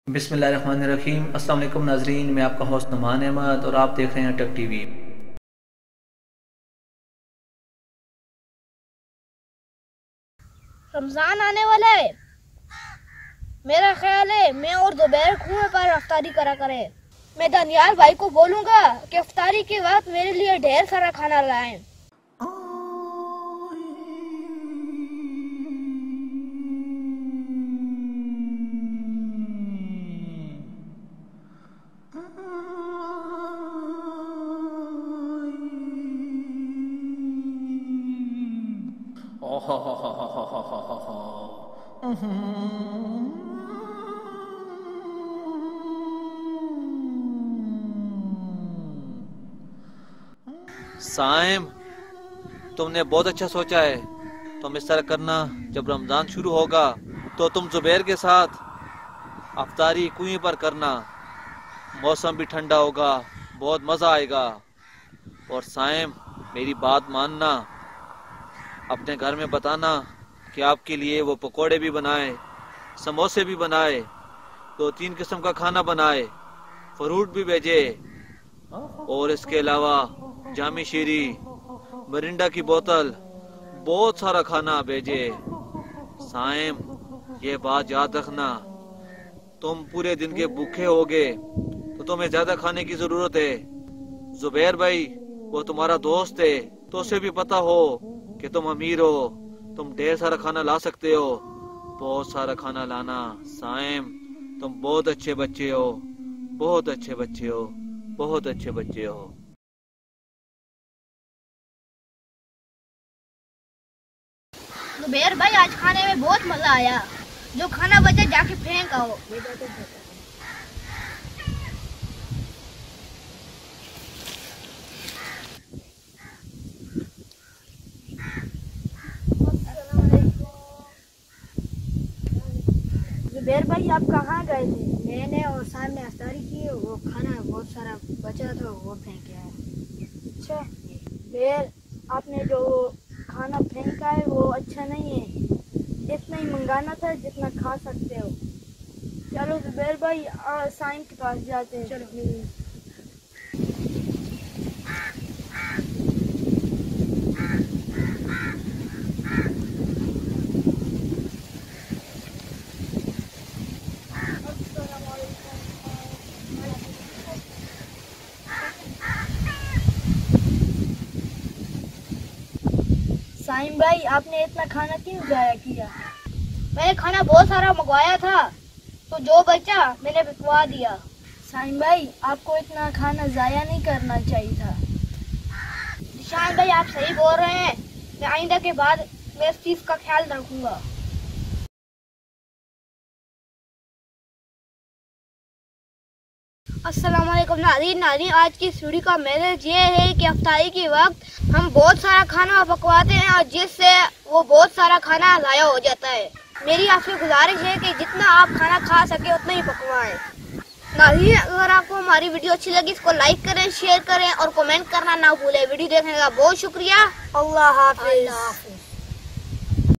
बिस्मिल्लाहिर्रहमानिर्रहीम। अस्सलाम वालेकुम नाजरीन, मैं आपका होस्ट नुमान अहमद और आप देख रहे हैं टेक टीवी। रमजान आने वाला है। मेरा ख्याल है मैं और जुबैर कुएं पर अफ्तारी करा करे। मैं दानियाल भाई को बोलूंगा कि अफ्तारी के वक्त मेरे लिए ढेर सारा खाना लाएं। साइम, तुमने बहुत अच्छा सोचा है। तुम इस तरह करना, जब रमजान शुरू होगा तो तुम जुबैर के साथ अफ्तारी कुएं पर करना। मौसम भी ठंडा होगा, बहुत मजा आएगा। और साइम, मेरी बात मानना, अपने घर में बताना कि आपके लिए वो पकोड़े भी बनाए, समोसे भी बनाए, 2-3 किस्म का खाना बनाए, फ्रूट भी भेजे, और इसके अलावा जामी शीरी, मरिंडा की बोतल, बहुत सारा खाना भेजे। साइम, ये बात याद रखना, तुम पूरे दिन के भूखे होगे तो तुम्हें ज्यादा खाने की जरूरत है। जुबैर भाई, वो तुम्हारा दोस्त है, तो उसे भी पता हो कि तुम अमीर हो, तुम ढेर सारा खाना ला सकते हो। बहुत सारा खाना लाना। साइम, तुम बहुत अच्छे बच्चे हो, बहुत अच्छे बच्चे हो, बहुत अच्छे बच्चे हो। जुबैर भाई, आज खाने में बहुत मजा आया। जो खाना बचा जाके फेंक आओ। जुबैर भाई, आप कहाँ गए थे? मैंने और साहब ने अफ्तारी की, वो खाना बहुत सारा बचा था, वो फेंक आया। अच्छा, फिर आपने जो खाना फेंका है वो अच्छा नहीं है। इतना ही मंगाना था जितना खा सकते हो। चलो जुबैर भाई, साइम के पास जाते हैं। चलो। साइम भाई, आपने इतना खाना क्यों जाया किया? मैंने खाना बहुत सारा मंगवाया था, तो जो बचा मैंने बिकवा दिया। साइम भाई, आपको इतना खाना जाया नहीं करना चाहिए था। निशान भाई, आप सही बोल रहे हैं। मैं आइंदा के बाद मैं इस चीज का ख्याल रखूंगा। अस्सलाम वालेकुम नाज़रीन, आज की इस वीडियो का मैसेज ये है कि अफ्तारी के वक्त हम बहुत सारा खाना पकवाते हैं और जिससे वो बहुत सारा खाना ज़ाया हो जाता है। मेरी आपसे गुजारिश है कि जितना आप खाना खा सके उतना ही पकवाएं। नाज़रीन, अगर आपको हमारी वीडियो अच्छी लगी, इसको लाइक करें, शेयर करें और कमेंट करना ना भूलें। वीडियो देखने का बहुत शुक्रिया। अल्लाह हाफिज।